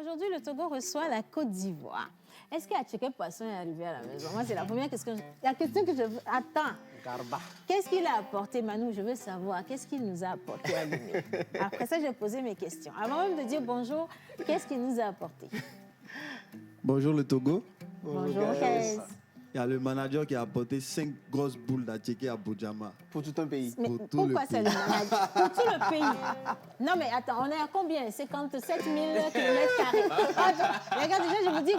Aujourd'hui, le Togo reçoit la Côte d'Ivoire. Est-ce qu'à Tchéké Poisson est arrivé à la maison? Moi, c'est la première question. La question que je veux... Attends. Garba. Qu'est-ce qu'il a apporté, Manu? Je veux savoir. Qu'est-ce qu'il nous a apporté à lui? Après ça, je vais poser mes questions. Avant même de dire bonjour, qu'est-ce qu'il nous a apporté? Bonjour le Togo. Bonjour, Kaes. Il y a le manager qui a apporté 5 grosses boules d'Atchéké à Bojama. Pour tout un pays. Mais Pour tout pourquoi le c'est le pays. manager? Pour tout le pays. Non, mais attends, on est à combien? 57 000 km². Regarde, déjà, je vous dis,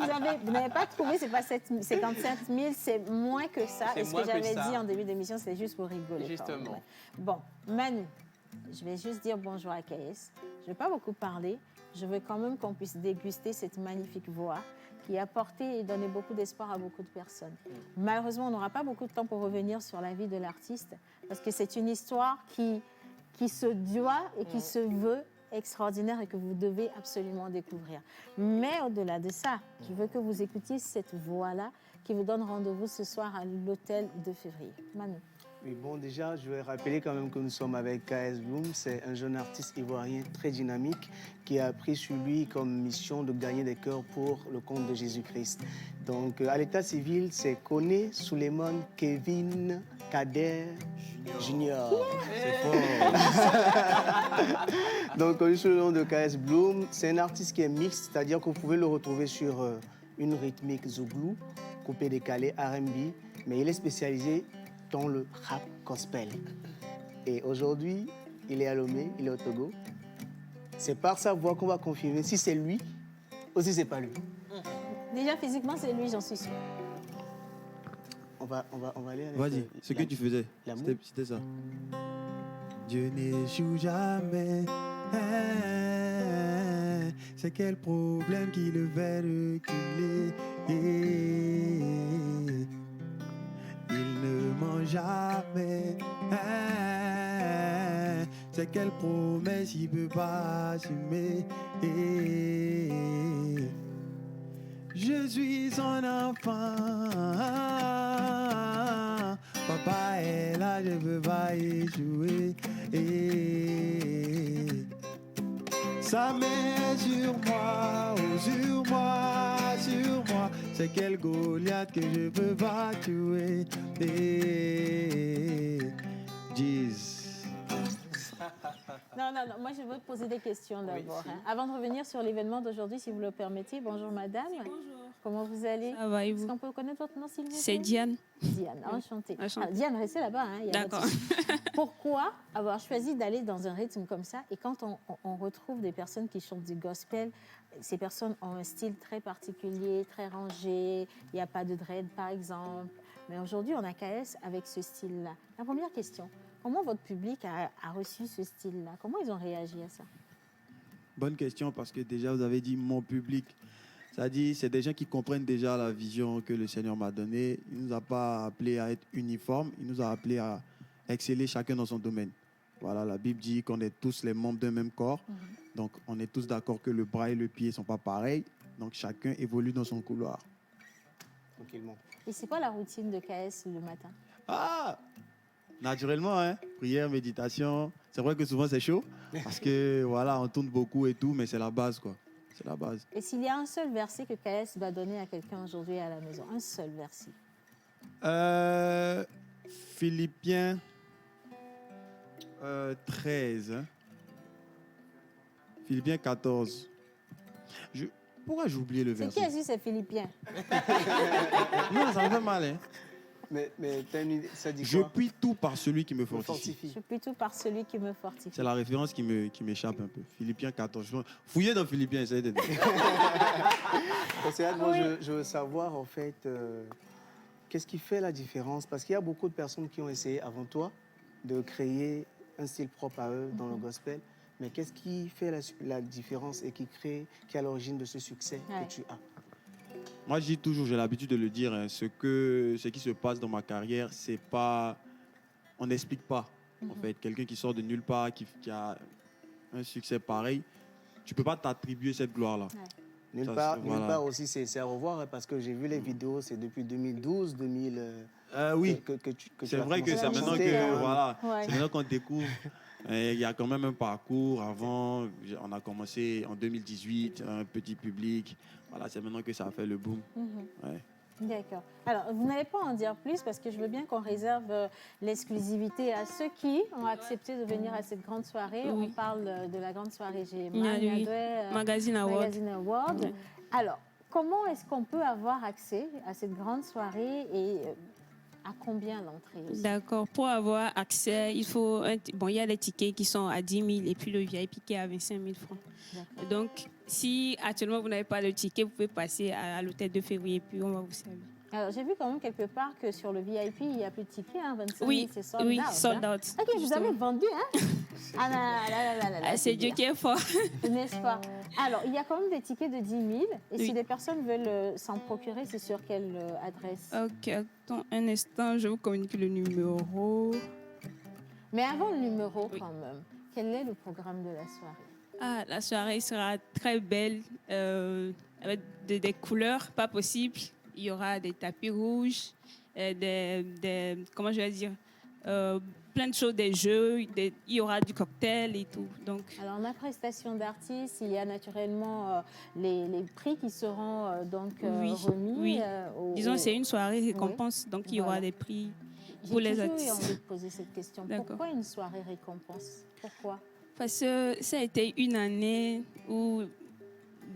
vous n'avez pas trouvé, c'est pas 57 000, c'est moins que ça. C'est Et ce moins que que j'avais ça. dit en début d'émission, c'est juste pour rigoler. Justement. Bon, Manu, je vais juste dire bonjour à Kaes. Je ne vais pas beaucoup parler. Je veux quand même qu'on puisse déguster cette magnifique voix qui a porté et donné beaucoup d'espoir à beaucoup de personnes. Malheureusement, on n'aura pas beaucoup de temps pour revenir sur la vie de l'artiste parce que c'est une histoire qui se doit et qui se veut extraordinaire et que vous devez absolument découvrir. Mais au-delà de ça, je veux que vous écoutiez cette voix-là qui vous donne rendez-vous ce soir à l'hôtel de février. Manu. Oui, bon, déjà, je vais rappeler quand même que nous sommes avec Kaes Bloom. C'est un jeune artiste ivoirien très dynamique qui a pris sur lui comme mission de gagner des cœurs pour le compte de Jésus-Christ. Donc, à l'état civil, c'est Koné Suleiman Kevin Kader Junior. C'est fort. Donc, connu sous le nom de Kaes Bloom, c'est un artiste qui est mixte, c'est-à-dire que vous pouvez le retrouver sur une rythmique zouglou, coupé décalé, R&B, mais il est spécialisé dans le rap gospel. Et aujourd'hui, il est à Lomé, il est au Togo. C'est par sa voix qu'on va confirmer si c'est lui ou si c'est pas lui. Déjà, physiquement, c'est lui, j'en suis sûre. On va aller avec... Vas-y, ce que tu faisais, l'amour. c'était ça. Dieu n'échoue jamais. C'est quel problème qui le fait reculer. Il ne ment jamais. C'est quelle promesse il peut pas assumer. Je suis son enfant. Papa est là, je veux pas échouer. Sa main est sur moi, oh sur moi, sur moi. C'est quel Goliath que je peux pas tuer. Jeez. Non, moi je veux poser des questions d'abord. Oui, si. Avant de revenir sur l'événement d'aujourd'hui, si vous le permettez. Bonjour madame. Bonjour. Comment vous allez? Ça va et Est-ce vous? qu'on peut connaître votre nom s'il vous plaît? C'est Diane. Diane, enchantée. Enchantée. Ah, Diane, restez là-bas. Hein, il y a D'accord. pas de souci. Pourquoi avoir choisi d'aller dans un rythme comme ça? Et quand on retrouve des personnes qui chantent du gospel, ces personnes ont un style très particulier, très rangé. Il n'y a pas de dread, par exemple. Mais aujourd'hui, on a Kaes avec ce style-là. La première question, comment votre public a reçu ce style-là? Comment ils ont réagi à ça? Bonne question parce que déjà vous avez dit mon public. Ça dit, c'est des gens qui comprennent déjà la vision que le Seigneur m'a donnée. Il ne nous a pas appelés à être uniformes, il nous a appelés à exceller chacun dans son domaine. Voilà, la Bible dit qu'on est tous les membres d'un même corps. Donc, on est tous d'accord que le bras et le pied ne sont pas pareils. Donc, chacun évolue dans son couloir. Tranquillement. Et c'est quoi la routine de KS le matin? Ah! Naturellement, hein? Prière, méditation. C'est vrai que souvent, c'est chaud parce que, voilà, on tourne beaucoup et tout, mais c'est la base, quoi. C'est la base. Et s'il y a un seul verset que KS doit donner à quelqu'un aujourd'hui à la maison, un seul verset. Philippiens 13. Hein? Philippiens 14. Pourquoi j'ai oublié le C'est verset? qui a dit c'est Philippien? Non, ça me fait mal. Hein? Mais t'as une idée, ça dit Je quoi? puis tout par celui qui me Me fortifie. Je puis tout par celui qui me fortifie. C'est la référence qui m'échappe un peu. Philippiens 14. Fouillez dans Philippiens, essayez de... Parce que, moi, je veux savoir, en fait, qu'est-ce qui fait la différence? Parce qu'il y a beaucoup de personnes qui ont essayé avant toi de créer un style propre à eux dans le gospel. Mais qu'est-ce qui fait la différence et qui est à l'origine de ce succès que tu as? Moi, je dis toujours, j'ai l'habitude de le dire, hein, ce qui se passe dans ma carrière, c'est pas... On n'explique pas. En fait, quelqu'un qui sort de nulle part, qui a un succès pareil, tu peux pas t'attribuer cette gloire-là. Nulle part aussi, c'est à revoir, hein, parce que j'ai vu les vidéos, c'est depuis 2012, 2000... Oui, que c'est tu as vrai que commencé c'est à maintenant chanter, que, hein. voilà, Ouais. c'est maintenant qu'on découvre. Et il y a quand même un parcours avant. On a commencé en 2018, un petit public. Voilà, c'est maintenant que ça a fait le boom. Ouais. D'accord. Alors, vous n'allez pas en dire plus parce que je veux bien qu'on réserve l'exclusivité à ceux qui ont accepté de venir à cette grande soirée. Oui. On parle de la grande soirée Oui. Magazine Award. Magazine Award. Oui. Alors, comment est-ce qu'on peut avoir accès à cette grande soirée et à combien l'entrée aussi? D'accord. Pour avoir accès, il faut... Bon, il y a les tickets qui sont à 10 000 et puis le VIP qui est à 25 000 francs. D'accord. Donc, si actuellement vous n'avez pas le ticket, vous pouvez passer à l'hôtel de février puis on va vous servir. Alors, j'ai vu quand même quelque part que sur le VIP, il n'y a plus de tickets, hein, 25 000, Oui, c'est sold oui, out. sold hein. out. Ok, vous justement. avez vendu, hein? Ah là, C'est Dieu bien. qui est fort. N'est-ce pas? Alors, il y a quand même des tickets de 10 000. Et Oui. si des personnes veulent s'en procurer, c'est sur quelle adresse? Ok, attends un instant, je vais vous communiquer le numéro. Mais avant le numéro, Oui. quand même, quel est le programme de la soirée? Ah, la soirée sera très belle, avec des couleurs pas possibles. Il y aura des tapis rouges, comment je vais dire, plein de choses, des jeux, il y aura du cocktail et tout. Donc, Alors, en prestation d'artistes, il y a naturellement les prix qui seront Oui, remis. oui. Disons, c'est une soirée récompense, donc il y aura Voilà. des prix J'ai pour les toujours eu artistes. envie de poser cette question. D'accord. Pourquoi une soirée récompense? Pourquoi? Parce que ça a été une année où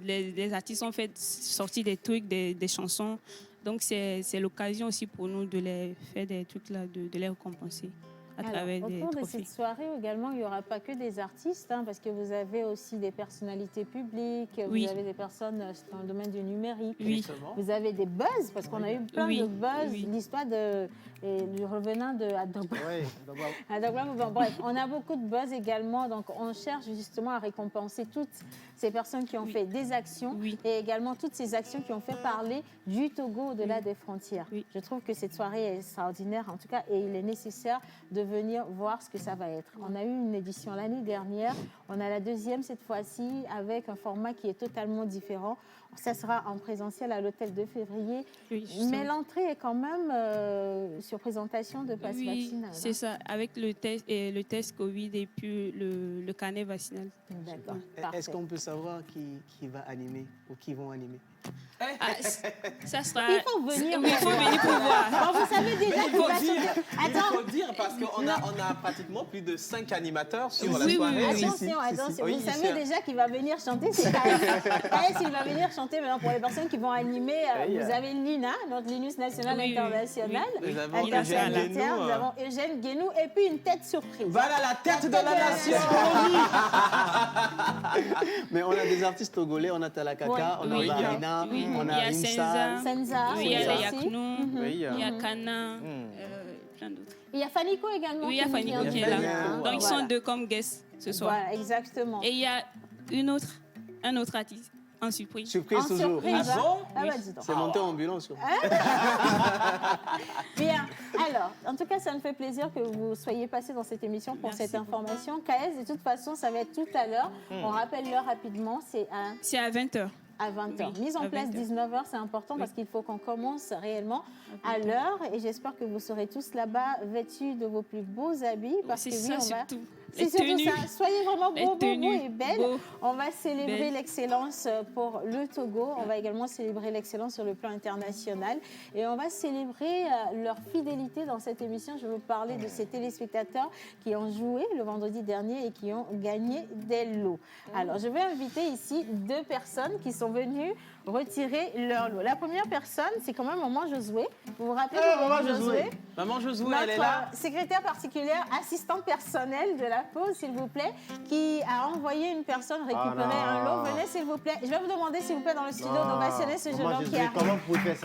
les artistes ont fait sortir des trucs, des chansons. Donc, c'est l'occasion aussi pour nous de les faire des trucs là, de les récompenser à travers Au des cours de trophées. cette soirée également, il n'y aura pas que des artistes, hein, parce que vous avez aussi des personnalités publiques, Oui. vous avez des personnes dans le domaine du numérique, Oui, vous avez des buzz, parce qu'on a eu plein Oui, de buzz, oui. l'histoire du revenant de Adogba. Oui, Bon, bref, on a beaucoup de buzz également, donc on cherche justement à récompenser toutes ces personnes qui ont Oui. fait des actions Oui. et également toutes ces actions qui ont fait parler du Togo au-delà des frontières. Oui. Je trouve que cette soirée est extraordinaire en tout cas et il est nécessaire de venir voir ce que ça va être. On a eu une édition l'année dernière, on a la deuxième cette fois-ci avec un format qui est totalement différent. Ça sera en présentiel à l'hôtel de février, Oui, mais l'entrée est quand même sur présentation de passe oui, vaccinal. c'est ça, avec le test Covid et puis le carnet vaccinal. D'accord. Est-ce Parfait. qu'on peut savoir qui va animer ou qui vont animer? Ah, ça sera... Il faut venir. Oui, il faut venir pour voir. Bon, vous savez déjà qu'il va chanter. Il Attends, faut dire parce qu'on a pratiquement plus de 5 animateurs sur la Oui, oui, soirée. oui. attention, attention. Oui, Vous savez c'est- déjà qu'il va venir chanter, c'est Kaes. Kaes, il va venir chanter maintenant pour les personnes qui vont animer. Oui, Vous avez Lina, notre Linus National Oui, oui, International. oui. Nous avons Interplanétaire. Eugène Guénou, Nous avons Eugène Guénou et puis une tête surprise. Voilà la tête de la nation. Mais on a des artistes togolais, on a Talakaka, Oui. on a Oui. Barina, Oui. on Il y a a Imsa. Senza. Oui, il y a les aussi. Yaknou, Oui, il y a Kana, Mm. plein d'autres. Il y a Fanico également. Oui, il y a qui nous Fanico vient qui de est là. Ghana. Donc, ils Voilà. sont deux comme guests ce soir. Voilà, exactement. Et il y a un autre artiste en surprise. Surprise En toujours. surprise. Ah bon? Ah bah, dis donc. C'est monté en ambulance. Bien. Alors, en tout cas, ça me fait plaisir que vous soyez passé dans cette émission pour Merci cette beaucoup. information. Kaes, de toute façon, ça va être tout à l'heure. On rappelle l'heure rapidement, c'est C'est à 20h. à 20h. Oui, Mise en à place 20h. 19h, c'est important Oui. parce qu'il faut qu'on commence réellement à l'heure. Et j'espère que vous serez tous là-bas vêtus de vos plus beaux habits. Parce C'est que oui, ça on va... surtout. C'est Les surtout tenues. ça. Soyez vraiment Les beaux, beaux, beaux tenues. et belles. Beaux. On va célébrer Belle. l'excellence pour le Togo. On va également célébrer l'excellence sur le plan international. Et on va célébrer leur fidélité dans cette émission. Je vais vous parler de ces téléspectateurs qui ont joué le vendredi dernier et qui ont gagné des lots. Alors, je vais inviter ici deux personnes qui sont venues retirer leur lot. La première personne, c'est quand même Maman Josué. Vous vous rappelez de Maman Josué? Maman Josué, elle est Notre là. secrétaire particulière, assistante personnelle de la pause, s'il vous plaît, qui a envoyé une personne récupérer un lot. Venez, s'il vous plaît. Je vais vous demander, s'il vous plaît, dans le studio, d'ovationner ce jeune homme qui arrive. Comment vous pouvez faire ça?